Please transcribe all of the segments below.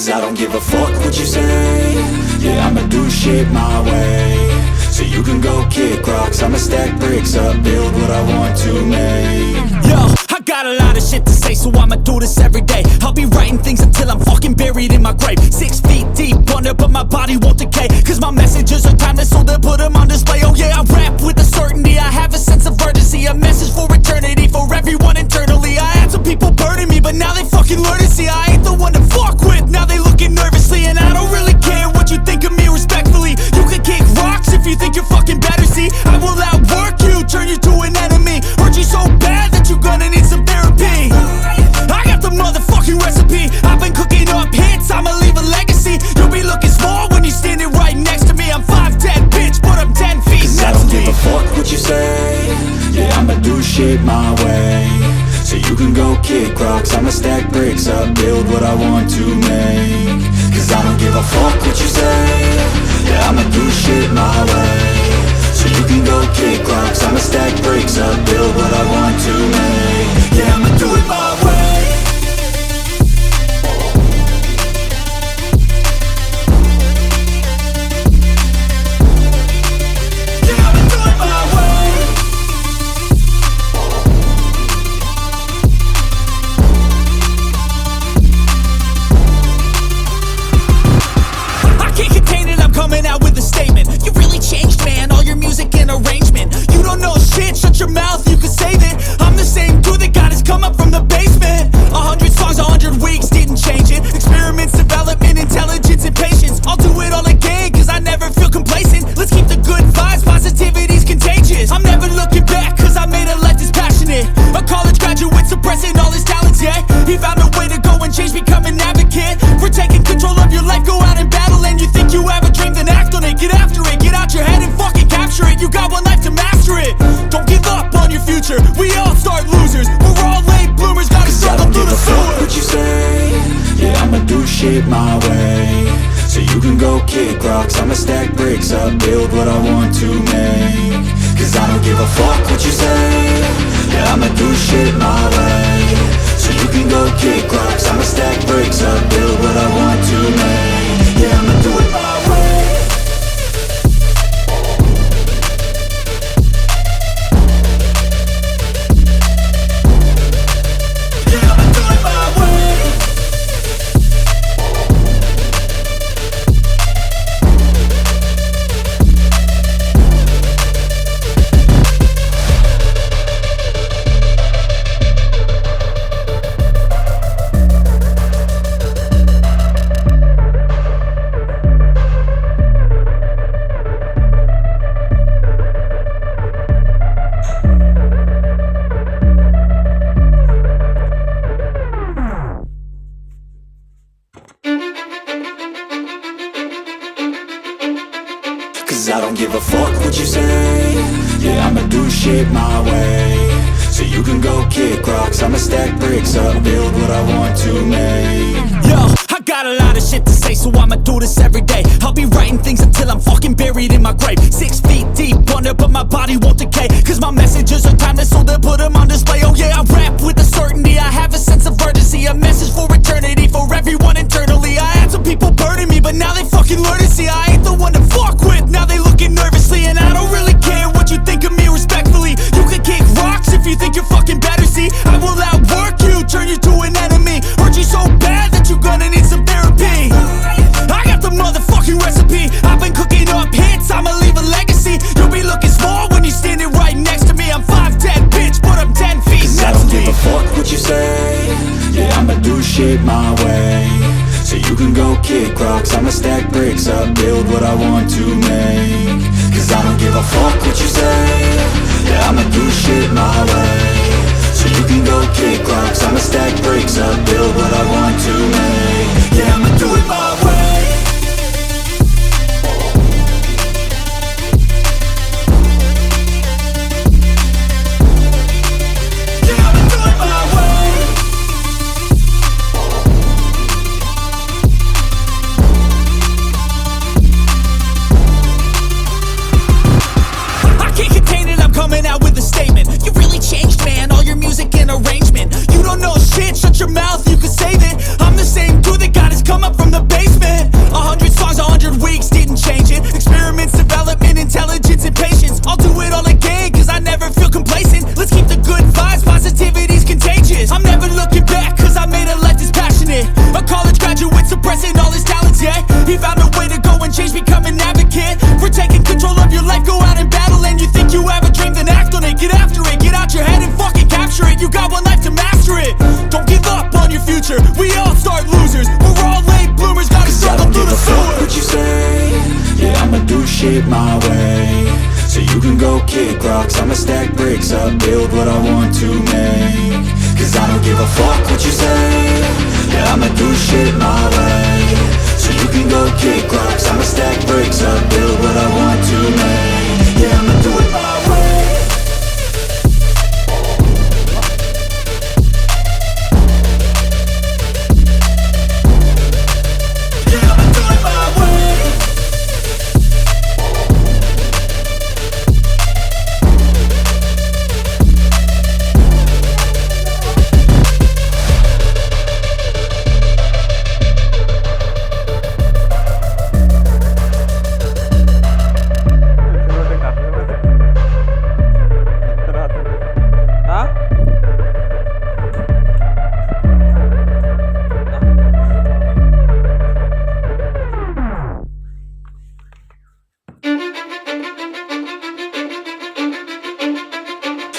Cause I don't give a fuck what you say. Yeah, I'ma do shit my way. So you can go kick rocks, I'ma stack bricks up, build what I want to make. Yo, I got a lot of shit to say, so I'ma do this every day. I'll be writing things until I'm fucking buried in my grave. 6 feet deep under, but my body won't decay. Cause my messages are timeless, so they'll put them on display. Oh yeah, I rap with a certainty, I have a sense of urgency. A message for eternity, for everyone internally. I had some people burning me, but now they fucking learn to see I ain't the one to fuck with, now they looking nervously. And I don't really care what you think of me, respectfully. You can kick rocks if you think you're fucking better, see. I will outwork you, turn you to an enemy. Hurt you so bad that you're gonna need some therapy. I got the motherfucking recipe, I've been cooking up hits, I'ma leave a legacy. You'll be looking small when you're standing right next to me. I'm 5'10", bitch, but I'm 10 feet. Cause I don't give a fuck what you say. Yeah, I'ma do shit my way. So you can go kick rocks, I'ma stack bricks up, build what I want to make. Cause I don't give a fuck what you say. Yeah, I'ma do shit my way. So you can go kick rocks, I'ma stack bricks up, build what I want to make. Yeah, I'ma do it my way. Coming out with a statement. You really changed, man, all your music and arrangement. You don't know shit, shut your mouth, you can save it. I'm the same dude that got his come up from the basement. 100 songs, 100 weeks, didn't change it. Experiments, development, intelligence, and patience. I'll do it all again, cause I never feel complacent. Let's keep the good vibes, positivity's contagious. I'm never looking back, cause I made a life that's passionate. A college graduate suppressing all his talents, yeah. He found a way to go and change, become an advocate. For taking control of your life, go out and battle. And you think you have a dream, then act on it. Get after it, get out your head and fucking capture it. You got one life to master it. Don't give up on your future, we all start losers. We're all late bloomers, gotta struggle through the sewer. What you say? Yeah, I'ma do shit my way. So you can go kick rocks, I'ma stack bricks up, build what I want to make. Cause I don't give a fuck what you say. Yeah, I'ma do shit my way. So you can go kick rocks, I'ma stack bricks up, build what I want to make. Yeah, I'ma do it my way. Cause I don't give a fuck what you say. Yeah, I'ma do shit my way. So you can go kick rocks, I'ma stack bricks up, build what I want to make. Yo, I got a lot of shit to say, so I'ma do this every day. I'll be writing things until I'm fucking buried in my grave. 6 feet deep under, but my body won't decay. Cause my messages are timeless, so they'll put them on display. Oh yeah, I rap with a certainty, I have a sense of urgency. A message for eternity, for everyone internally. I had some people burning me, but now they fucking learn to see I ain't the one to fuck with, now they looking nervously. And I don't really care what you think of me, respectfully. You can kick rocks if you think you're fucking better, see. I will outwork you, turn you to an enemy. Hurt you so bad that you're gonna need some therapy. I got the motherfucking recipe, I've been cooking up hits, I'ma leave a legacy. You'll be looking small when you're standing right next to me. I'm 5'10", bitch, but I'm 10 feet. Cause I don't give a fuck what you say. Yeah, I'ma do shit my way. So you can go kick rocks, I'ma stack bricks up, build what I want to make. Cause I don't give a fuck what you say. Yeah, I'ma do shit my way. So you can go kick rocks, I'ma stack bricks up, build what I want to make. Yeah, I'ma do it my way. Coming out with a statement. You really changed, man, all your music and arrangement. You don't know shit, shut your mouth, you can save it. future, we all start losers. We're all late bloomers, gotta struggle through the sewer. Fuck what you say, yeah, I'ma do shit my way. So you can go kick rocks, I'ma stack bricks up, build what I want to make. Cause I don't give a fuck what you say, yeah, I'ma do shit my way. So you can go kick rocks, I'ma stack bricks up, build what I want to make. Yeah, I'ma do it my way. Yeah, I'ma do it my way.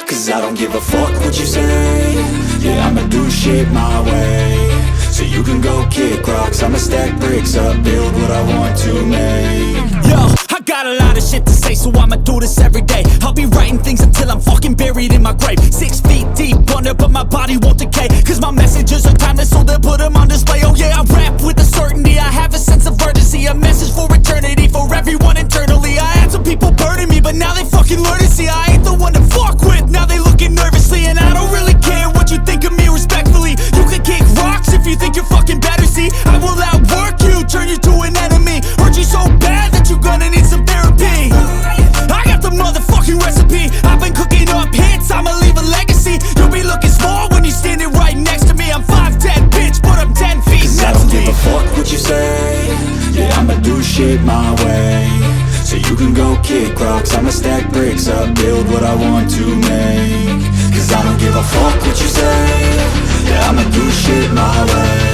Cause I don't give a fuck what you say, yeah, I'ma do shit my way. So you can go kick rocks, I'ma stack bricks up, build what I want to make. Yo, I got a lot of shit to say, so I'ma do this every day. I'll be writing things until I'm fucking buried in my grave. 6 feet deep under, but my body won't decay. Cause my messages are timeless, so they'll put them on display. Oh yeah, I rap with a certainty, I have a sense of urgency. A message for eternity, for everyone internally. I had some people burning me, but now they fucking learn to see I ain't the one to fuck with, now they looking nervously. And I don't really care what you think of me respectfully. You can kick rocks if you think you're fucking better, see. I will outwork you, turn you to an enemy. Hurt you so bad that you're gonna need some therapy. I got the motherfucking recipe, I've been cooking up hits, I'ma leave a legacy. You'll be looking small when you're standing right next to me. I'm 5'10", bitch, but I'm 10 feet Cause next I don't to give me. a fuck what you say, yeah, I'ma do shit my way. So you can go kick rocks, I'ma stack bricks up, build what I want to make. Cause I don't give a fuck what you say, yeah, I'ma do shit my way.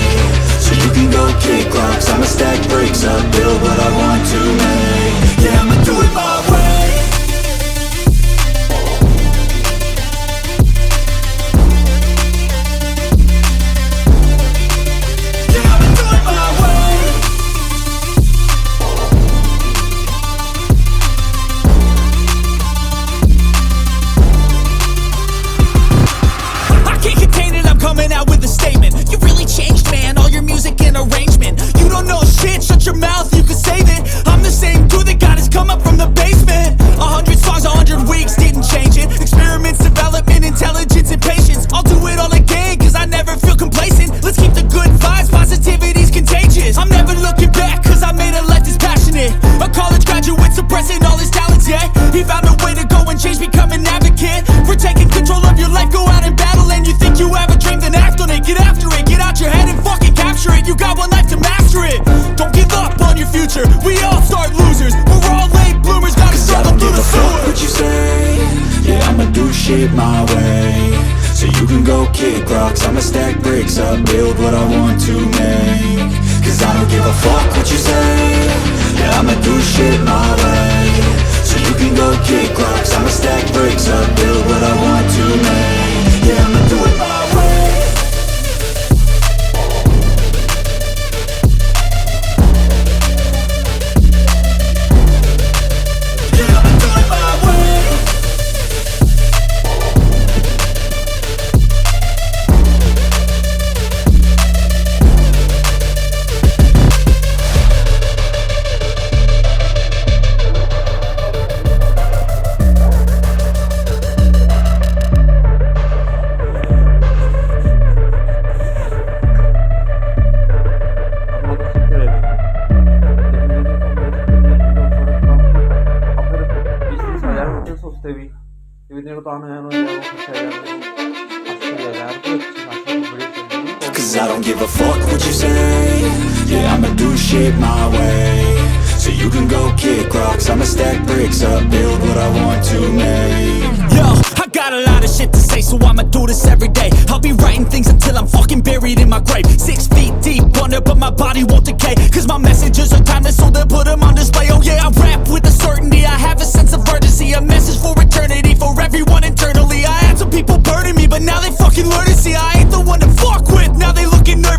So you can go kick rocks, I'ma stack bricks up, build what I want to make. Yeah, I'ma do it my way. Yeah, I'ma do it my way. I can't contain it, I'm coming out with a statement. You really changed, man, all your music and arrangement. You don't know shit, shut your mouth, you can save it. I'm the same dude that got his come up from the basement. 100 songs, 100 weeks, didn't change it. Experiments, development, intelligence, and patience. I'll do it all again, cause I never feel complacent. Let's keep the good vibes, positivity's contagious. I'm never looking back, cause I made a life that's passionate. A college graduate suppressing all his talents, yeah. He found a way to go and change, become an advocate. For taking control of your life, go out and battle. And you think you have a dream, then act on it. Get after it, get out your head and fucking capture it. You got one life to master it. Don't give up on your future, we all start losers. We're all late bloomers, gotta Cause I struggle don't through give the a fuck sewer. what you say, yeah, I'ma do shit my way. So you can go kick rocks, I'ma stack bricks up, build what I want to make. Cause I don't give a fuck what you say, yeah, I'ma do shit my way. So you can go kick rocks, I'ma stack bricks up, build what I want to make. Yeah, I'ma do it my way. Yeah, I'ma do it my way. Cause I don't give a fuck what you say, yeah, I'ma do shit my way. So you can go kick rocks, I'ma stack bricks up, build what I want to make. Yo, I got a lot of shit to say, so I'ma do this every day. I'll be writing things until I'm fucking buried in my grave. 6 feet deep under, but my body won't decay. Cause my messages are timeless, so they'll put them on display. Oh yeah, I rap with a certainty, I have a sense of urgency. A message for eternity, for everyone internally. I had some people burning me, but now they fucking learn to see I ain't the one to fuck with, now they looking nervous.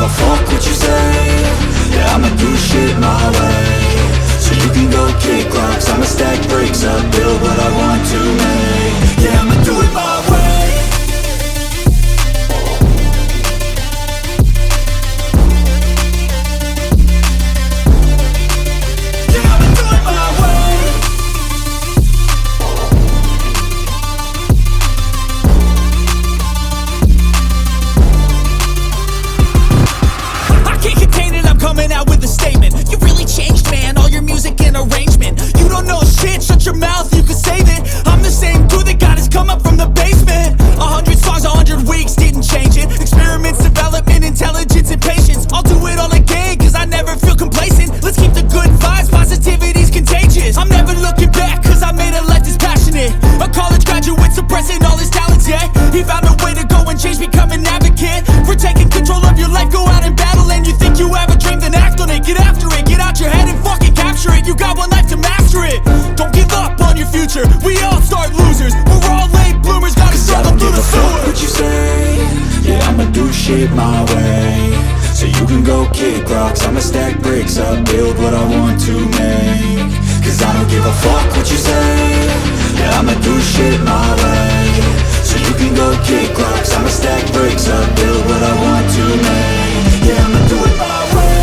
a fuck what you say. Yeah, I'ma do shit my way. So you can go kick rocks, I'ma stack bricks up, build what I want to make. Yeah, I'ma do it my way. Yeah, I'ma do it my way. I can't contain it, I'm coming out with a statement. You really changed, man, all your music and arrangement. You don't know shit, shut your mouth, you can save it. I'm the same dude that got his come up from the basement. 100 songs, 100 weeks, didn't change it. Experiments, development, intelligence, and patience. I'll do it all again, cause I never feel complacent. Let's keep the good vibes, positivity's contagious. I'm never looking back, cause I made a life that's passionate. A college graduate suppressing all his talents, yeah. He found a way to go and change, become an advocate for taking control of your life, go out and battle. And you think you have a dream, then act on it. Get after it, get out your head and fucking capture it. You got one life to master it. Don't give up on your future, we all start losers. We're all late bloomers, gotta struggle through the sewer. What you say? Yeah, I'ma do shit my way. So you can go kick rocks, I'ma stack bricks up, build what I want to make. Cause I don't give a fuck what you say. Yeah, I'ma do shit my way. So you can go kick rocks, I'ma stack bricks up, build what I want to make. Yeah, I'ma do it my way.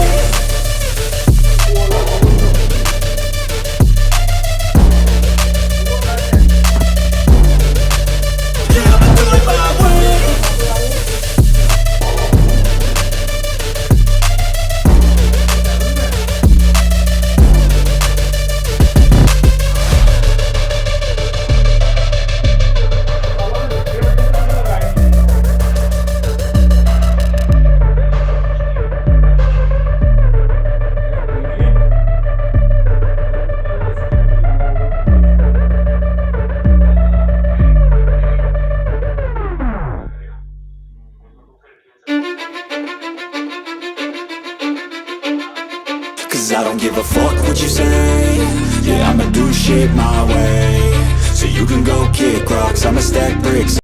Yeah, I'ma do it my way. Cause I don't give a fuck what you say. Yeah, I'ma do shit my way. So you can go kick rocks, I'ma stack bricks.